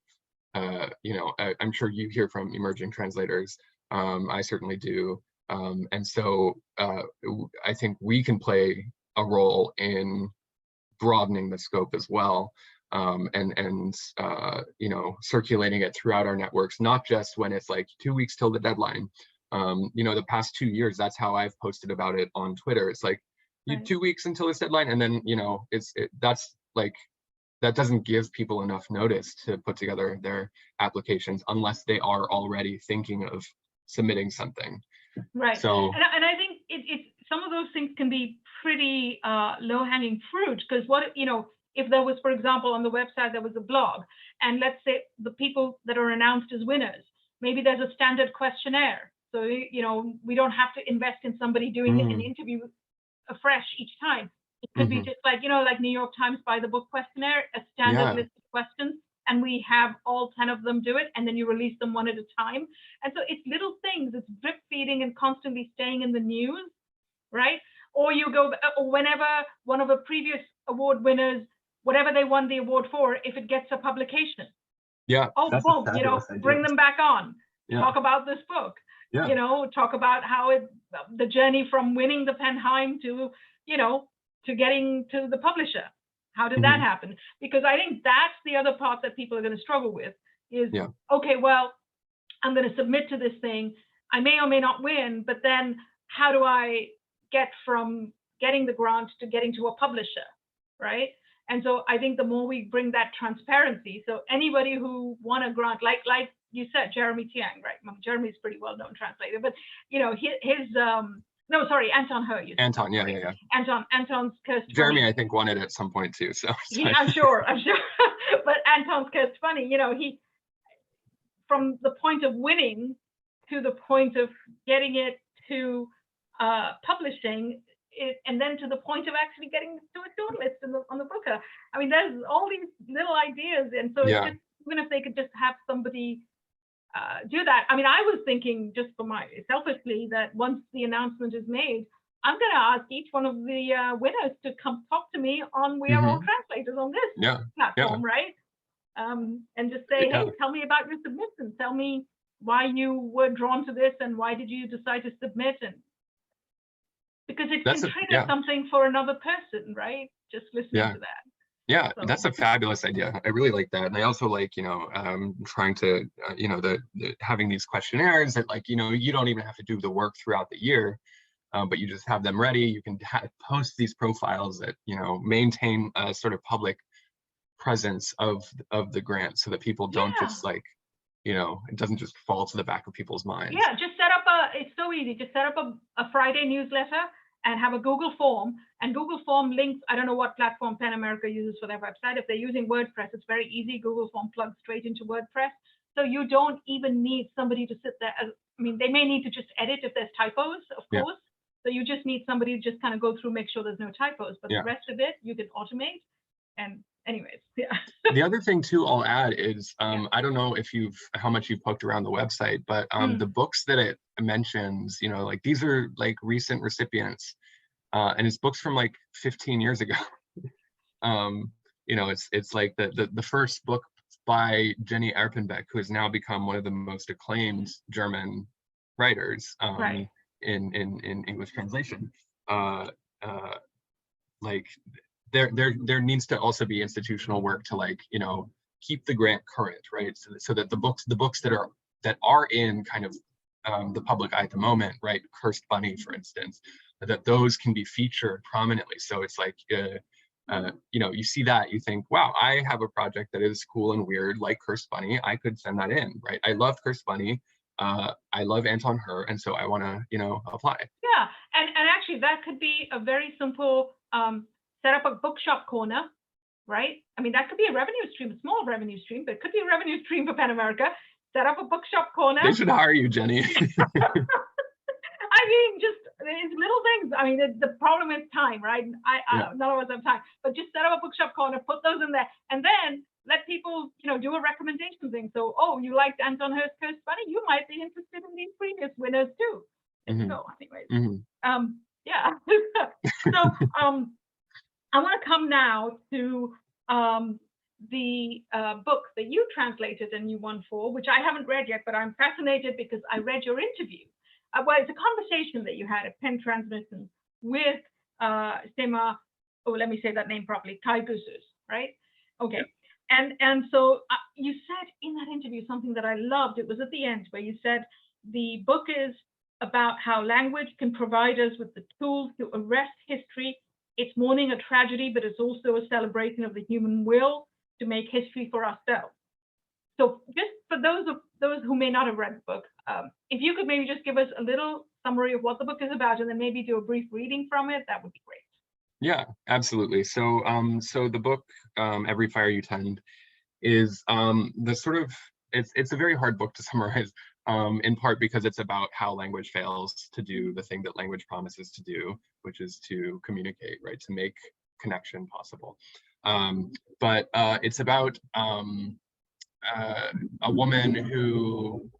Speaker 2: I'm sure you hear from emerging translators. I certainly do. And so I think we can play a role in broadening the scope as well, and circulating it throughout our networks, not just when it's like 2 weeks till the deadline. The past 2 years, that's how I've posted about it on Twitter. It's like,
Speaker 1: Right.
Speaker 2: 2 weeks until this deadline, and then that's like, that doesn't give people enough notice to put together their applications unless they are already thinking of submitting something.
Speaker 1: Right.
Speaker 2: So,
Speaker 1: and I think it's some of those things can be pretty low-hanging fruit, because if there was, for example, on the website there was a blog, and let's say the people that are announced as winners, maybe there's a standard questionnaire, so we don't have to invest in somebody doing an interview afresh each time. It could be just like, like New York Times by the book questionnaire, a standard list of questions, and we have all 10 of them do it, and then you release them one at a time. And so it's little things, it's drip feeding and constantly staying in the news, right? Or you go, or whenever one of the previous award winners, whatever they won the award for, if it gets a publication.
Speaker 2: Yeah.
Speaker 1: Oh, boom, bring them back on.
Speaker 2: Yeah.
Speaker 1: Talk about this book.
Speaker 2: Yeah.
Speaker 1: Talk about how the journey from winning the PEN Heim to, to getting to the publisher? How did that happen? Because I think that's the other part that people are going to struggle with is, okay, well, I'm going to submit to this thing. I may or may not win, but then how do I get from getting the grant to getting to a publisher, right? And so I think the more we bring that transparency, so anybody who won a grant, like you said, Jeremy Tiang, right? Jeremy's pretty well-known translator, but no, sorry, Anton He.
Speaker 2: Anton, yeah.
Speaker 1: Anton's cursed.
Speaker 2: Jeremy,
Speaker 1: funny.
Speaker 2: I think, won it at some point too. So
Speaker 1: I'm sure. But Anton's cursed funny. He, from the point of winning to the point of getting it to publishing it, and then to the point of actually getting to a shortlist on the Booker. I mean, there's all these little ideas, and so it's just, even if they could just have somebody do that. I mean, I was thinking just for selfishly that once the announcement is made, I'm going to ask each one of the winners to come talk to me on We Are All Translators on this platform, right? And just say, hey, tell me about your submission. Tell me why you were drawn to this and why did you decide to submit, and because it can trigger something for another person, right? Just listening to that.
Speaker 2: Yeah, so that's a fabulous idea. I really like that. And I also like, trying to, having these questionnaires that, like, you don't even have to do the work throughout the year, but you just have them ready. You can post these profiles that, maintain a sort of public presence of the grant so that people don't just like, it doesn't just fall to the back of people's minds.
Speaker 1: Yeah, just set up it's so easy. Just set up a Friday newsletter and have a Google form, and Google form links. I don't know what platform PEN America uses for their website. If they're using WordPress, it's very easy. Google form plugs straight into WordPress. So you don't even need somebody to sit there. I mean, they may need to just edit if there's typos, of course. So you just need somebody to just kind of go through, make sure there's no typos, but the rest of it, you can automate. And anyways,
Speaker 2: The other thing too, I'll add is, I don't know if how much you've poked around the website, but the books that it mentions, like these are like recent recipients, and it's books from like 15 years ago. It's like the first book by Jenny Erpenbeck, who has now become one of the most acclaimed German writers in English translation. Like there needs to also be institutional work to, like, keep the grant current, right? So that the books that are in kind of the public eye at the moment, right? Cursed Bunny, for instance, that those can be featured prominently. So it's like, you see that, you think, wow, I have a project that is cool and weird, like Cursed Bunny. I could send that in, right? I love Cursed Bunny. I love Anton He, and so I want to, apply.
Speaker 1: Yeah, and actually that could be a very simple set up a bookshop corner, right? I mean, that could be a revenue stream, a small revenue stream, but it could be a revenue stream for PEN America. Set up a bookshop corner.
Speaker 2: They should hire you, Jenny.
Speaker 1: I mean, just these little things. I mean, the problem is time, right? None of us have time, but just set up a bookshop corner, put those in there, and then let people, do a recommendation thing. So, oh, you liked Anton He's Cursed Bunny, you might be interested in these previous winners too. So, anyways, So, I want to come now to the book that you translated and you won for, which I haven't read yet, but I'm fascinated because I read your interview. Well, it's a conversation that you had at PEN Transmission with Sema. Oh, let me say that name properly. Kaygusuz, right? Okay. Yeah. And so you said in that interview something that I loved. It was at the end where you said the book is about how language can provide us with the tools to arrest history. It's mourning a tragedy, but it's also a celebration of the human will to make history for ourselves. So just for those who may not have read the book, if you could maybe just give us a little summary of what the book is about and then maybe do a brief reading from it, that would be great.
Speaker 2: Yeah, absolutely. So the book, Every Fire You Tend, is the sort of, it's a very hard book to summarize, in part because it's about how language fails to do the thing that language promises to do, which is to communicate, right, to make connection possible. But it's about a woman who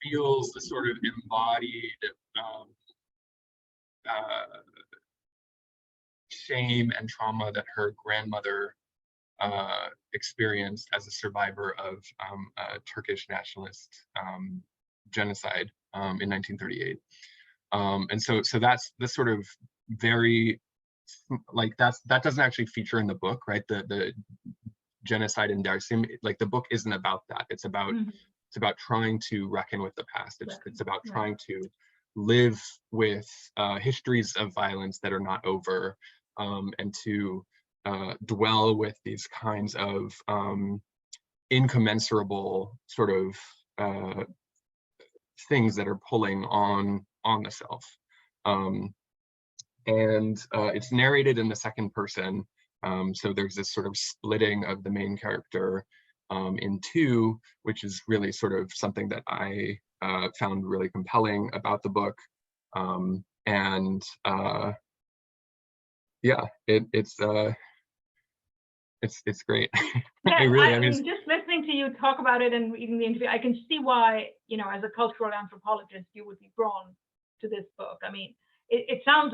Speaker 2: feels the sort of embodied shame and trauma that her grandmother experienced as a survivor of a Turkish nationalist genocide in 1938. And so that's the sort of very like that doesn't actually feature in the book, right? The genocide in Dersim, like the book isn't about that. It's about it's about trying to reckon with the past. It's about trying to live with histories of violence that are not over, and to dwell with these kinds of incommensurable sort of things that are pulling on the self. And it's narrated in the second person. So there's this sort of splitting of the main character in two, which is really sort of something that I found really compelling about the book. And yeah, it's great.
Speaker 1: Yeah,
Speaker 2: I mean,
Speaker 1: just listening to you talk about it and reading the interview, I can see why, as a cultural anthropologist, you would be drawn to this book. I mean, it sounds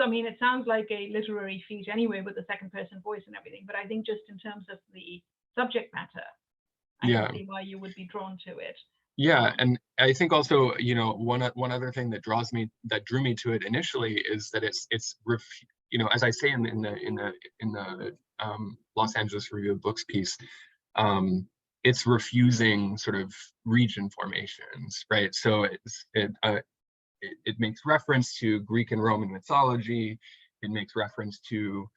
Speaker 1: like a literary feat anyway, with the second person voice and everything, but I think just in terms of the subject matter, I can see why you would be drawn to it.
Speaker 2: Yeah, and I think also, one other thing that drew me to it initially is that it's as I say in the Los Angeles Review of Books piece, it's refusing sort of region formations, right? So it makes reference to Greek and Roman mythology. It makes reference to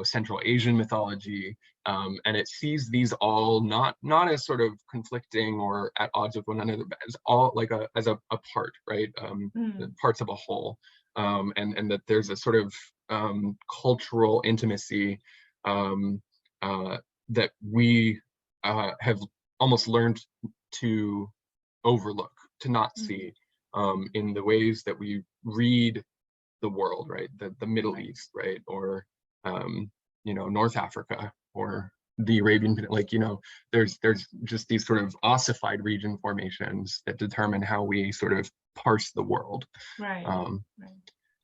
Speaker 2: Central Asian mythology, and it sees these all not as sort of conflicting or at odds with one another, but as all like as a part, right? Parts of a whole, and that there's a sort of cultural intimacy that we have almost learned to overlook, to not see, in the ways that we read the world, right? The Middle East, right? Or North Africa, or the Arabian, there's just these sort of ossified region formations that determine how we sort of parse the world.
Speaker 1: Right.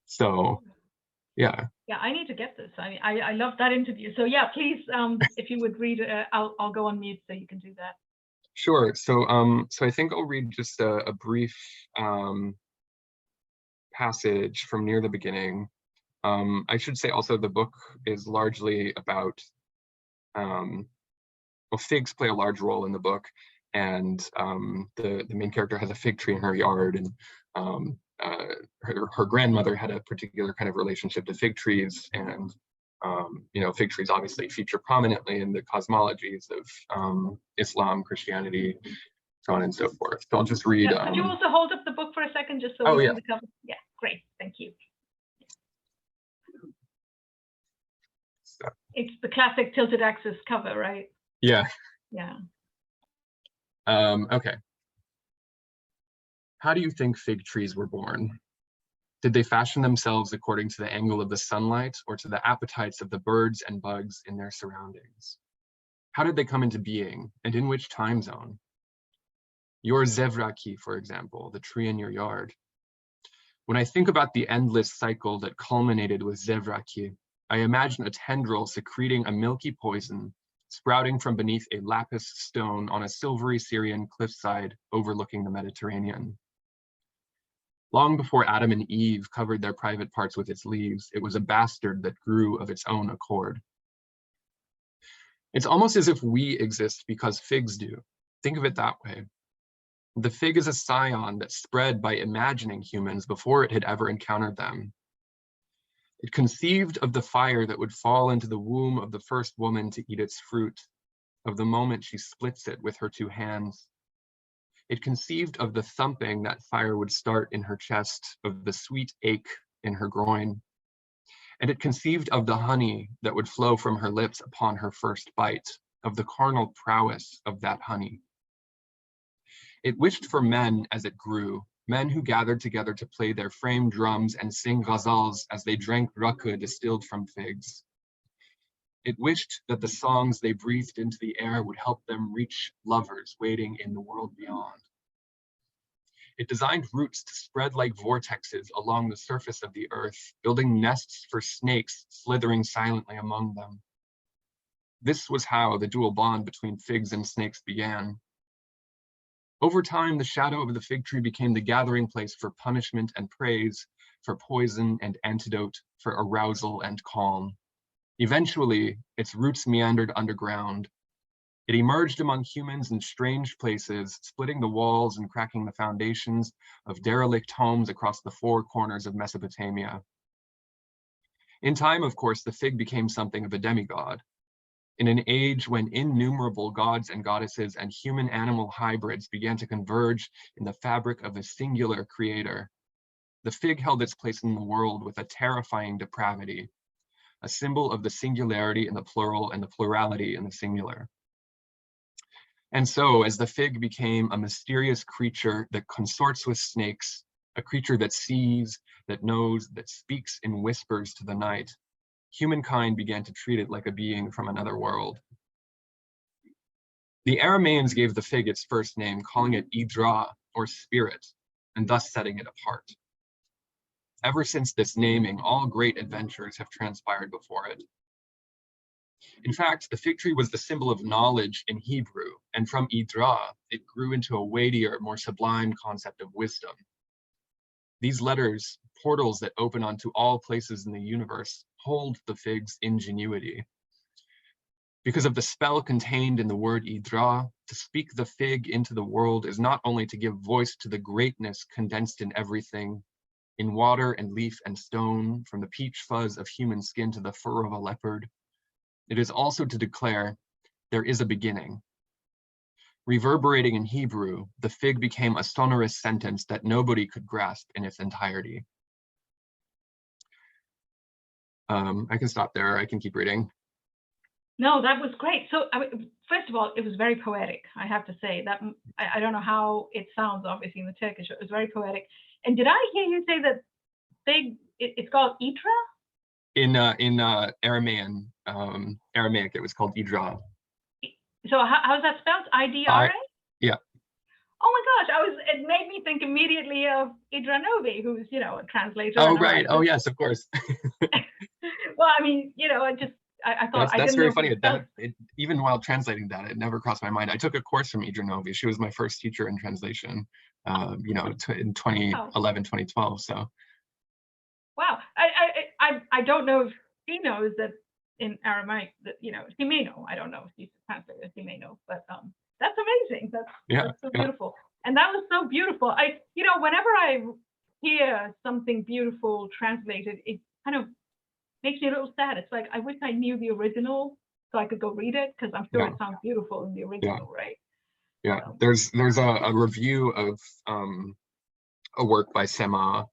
Speaker 2: So yeah,
Speaker 1: I need to get this. I love that interview. So yeah, please, if you would read it, I'll go on mute so you can do that.
Speaker 2: Sure. So I think I'll read just a brief passage from near the beginning. I should say also the book is largely about, figs play a large role in the book, and the main character has a fig tree in her yard, and her grandmother had a particular kind of relationship to fig trees, and fig trees obviously feature prominently in the cosmologies of Islam, Christianity, so on and so forth. So I'll just read.
Speaker 1: Could you also hold up the book for a second, just so we see the cover? Yeah, great, thank you. So. It's the classic tilted axis cover, right?
Speaker 2: Yeah.
Speaker 1: Yeah.
Speaker 2: Okay. How do you think fig trees were born? Did they fashion themselves according to the angle of the sunlight, or to the appetites of the birds and bugs in their surroundings? How did they come into being, and in which time zone? Your zevraki, for example, the tree in your yard. When I think about the endless cycle that culminated with zevraki, I imagine a tendril secreting a milky poison, sprouting from beneath a lapis stone on a silvery Syrian cliffside overlooking the Mediterranean. Long before Adam and Eve covered their private parts with its leaves, it was a bastard that grew of its own accord. It's almost as if we exist because figs do. Think of it that way. The fig is a scion that spread by imagining humans before it had ever encountered them. It conceived of the fire that would fall into the womb of the first woman to eat its fruit, of the moment she splits it with her two hands. It conceived of the thumping that fire would start in her chest, of the sweet ache in her groin. And it conceived of the honey that would flow from her lips upon her first bite, of the carnal prowess of that honey. It wished for men as it grew, men who gathered together to play their frame drums and sing ghazals as they drank rakı distilled from figs. It wished that the songs they breathed into the air would help them reach lovers waiting in the world beyond. It designed roots to spread like vortexes along the surface of the earth, building nests for snakes slithering silently among them. This was how the dual bond between figs and snakes began. Over time, the shadow of the fig tree became the gathering place for punishment and praise, for poison and antidote, for arousal and calm. Eventually, its roots meandered underground. It emerged among humans in strange places, splitting the walls and cracking the foundations of derelict homes across the four corners of Mesopotamia. In time, of course, the fig became something of a demigod. In an age when innumerable gods and goddesses and human-animal hybrids began to converge in the fabric of a singular creator, the fig held its place in the world with a terrifying depravity, a symbol of the singularity in the plural and the plurality in the singular. And so, as the fig became a mysterious creature that consorts with snakes, a creature that sees, that knows, that speaks in whispers to the night, humankind began to treat it like a being from another world. The Aramaeans gave the fig its first name, calling it Idra, or spirit, and thus setting it apart. Ever since this naming, all great adventures have transpired before it. In fact, the fig tree was the symbol of knowledge in Hebrew, and from Idra, it grew into a weightier, more sublime concept of wisdom. These letters, portals that open onto all places in the universe, hold the fig's ingenuity. Because of the spell contained in the word Idra, to speak the fig into the world is not only to give voice to the greatness condensed in everything, in water and leaf and stone, from the peach fuzz of human skin to the fur of a leopard, it is also to declare there is a beginning. Reverberating in Hebrew, the fig became a sonorous sentence that nobody could grasp in its entirety. I can stop there. I can keep reading.
Speaker 1: No, that was great. So, first of all, it was very poetic, I have to say. That I don't know how it sounds, obviously, in the Turkish. It was very poetic. And did I hear you say that fig, it's called Idra?
Speaker 2: In Aramaic, it was called Idra.
Speaker 1: So how's that spelled? I-D-R-A?
Speaker 2: Yeah.
Speaker 1: Oh my gosh, it made me think immediately of Idra Novi, who's, a translator.
Speaker 2: Oh, right. Oh, yes, of course.
Speaker 1: Well, I mean, I thought
Speaker 2: that's very funny. Even while translating that, it never crossed my mind. I took a course from Idra Novi. She was my first teacher in translation, in 2011, 2012. So.
Speaker 1: Wow. I don't know if she knows that in Aramaic that, she may know. I don't know if she's a translator, she may know, but that's amazing. That's so beautiful. And that was so beautiful. Whenever I hear something beautiful translated, it kind of makes me a little sad. It's like, I wish I knew the original so I could go read it, because I'm sure it sounds beautiful in the original, right?
Speaker 2: Yeah, so. There's a review of a work by Sema.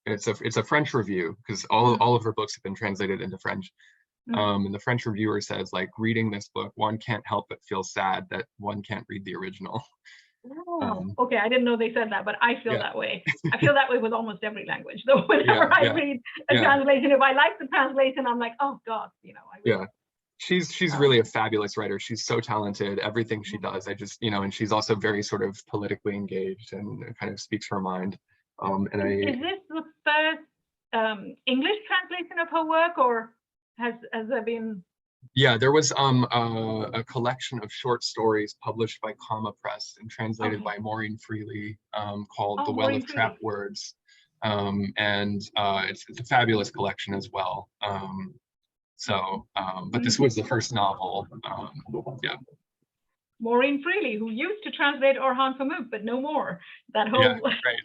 Speaker 2: It's a French review, because all of her books have been translated into French. And the French reviewer says, like, reading this book, one can't help but feel sad that one can't read the original.
Speaker 1: Okay, I didn't know they said that, but I feel that way. I feel that way with almost every language. So whenever I read a translation, if I like the translation, I'm like, oh God,
Speaker 2: She's really a fabulous writer. She's so talented. Everything she does, and she's also very sort of politically engaged and kind of speaks her mind.
Speaker 1: Is this the first English translation of her work, or has there been?
Speaker 2: Yeah, there was a collection of short stories published by Comma Press and translated by Maureen Freely, called The Well of Trapped Words. It's a fabulous collection as well. But this was the first novel.
Speaker 1: Maureen Freely, who used to translate Orhan Pamuk, but no more. That whole.
Speaker 2: Yeah, right.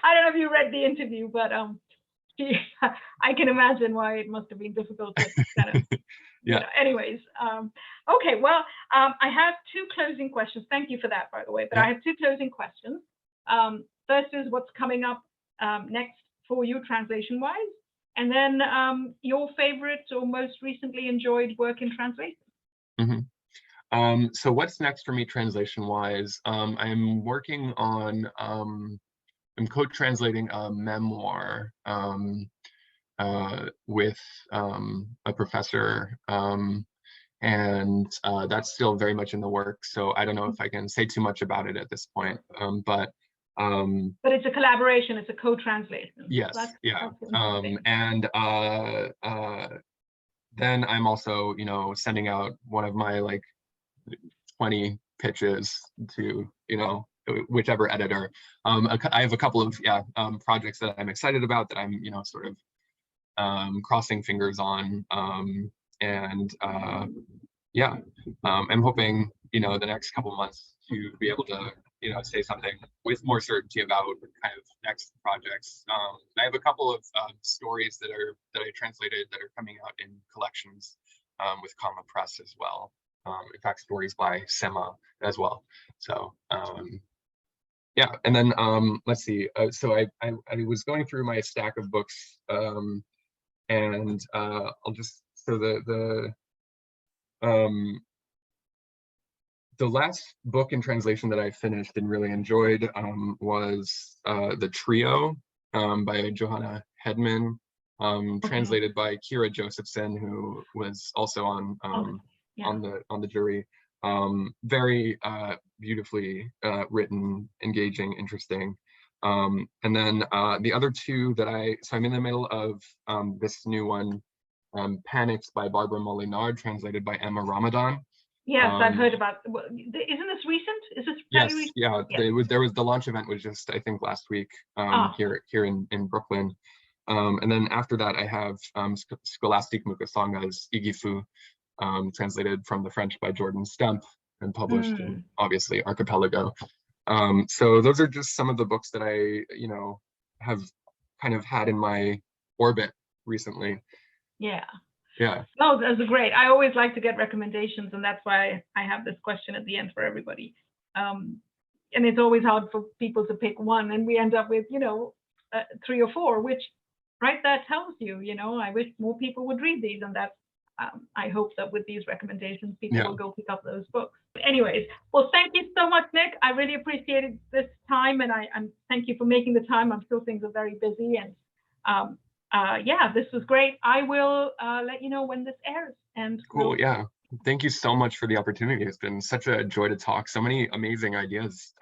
Speaker 1: I don't know if you read the interview, but I can imagine why it must have been difficult to kind of. Anyways, okay. Well, I have two closing questions. Thank you for that, by the way. But I have two closing questions. First is what's coming up next for you, translation-wise, and then your favorite or most recently enjoyed work in translation.
Speaker 2: Mm-hmm. So what's next for me translation-wise? I'm working on. I'm co-translating a memoir with a professor, and that's still very much in the works. So I don't know if I can say too much about it at this point, but
Speaker 1: it's a collaboration. It's a co-translation.
Speaker 2: Yes, and then I'm also, sending out one of my 20 pitches to, you know, whichever editor. I have a couple of projects that I'm excited about that I'm, you know, sort of crossing fingers on, and I'm hoping, you know, the next couple of months to be able to, you know, say something with more certainty about kind of next projects. I have a couple of stories that I translated that are coming out in collections with Comma Press as well. In fact, stories by Sema as well. So yeah, and then let's see. So I was going through my stack of books, and I'll just, so the last book in translation that I finished and really enjoyed was The Trio by Johanna Hedman, translated by Kira Josephson, who was also on the jury. Very beautifully written, engaging, interesting. And then the other two that so I'm in the middle of this new one, Panics by Barbara Molinard, translated by Emma Ramadan.
Speaker 1: Yes, I've heard about. Isn't this recent? Is this fairly recent?
Speaker 2: Yeah. There was the launch event was just, I think, last week here in Brooklyn. And then after that, I have Scholastic Mukasonga's Igifu, translated from the French by Jordan Stump and published in, obviously, Archipelago. So those are just some of the books that I, you know, have kind of had in my orbit recently. Yeah. No,
Speaker 1: those are great. I always like to get recommendations, and that's why I have this question at the end for everybody. And it's always hard for people to pick one, and we end up with, you know, 3 or 4, which that tells you, you know, I wish more people would read these, and that's I hope that with these recommendations, people will go pick up those books. Anyways, well, thank you so much, Nick. I really appreciated this time, and thank you for making the time. I'm sure things are very busy, and this was great. I will let you know when this airs. And
Speaker 2: cool. Yeah. Thank you so much for the opportunity. It's been such a joy to talk. So many amazing ideas.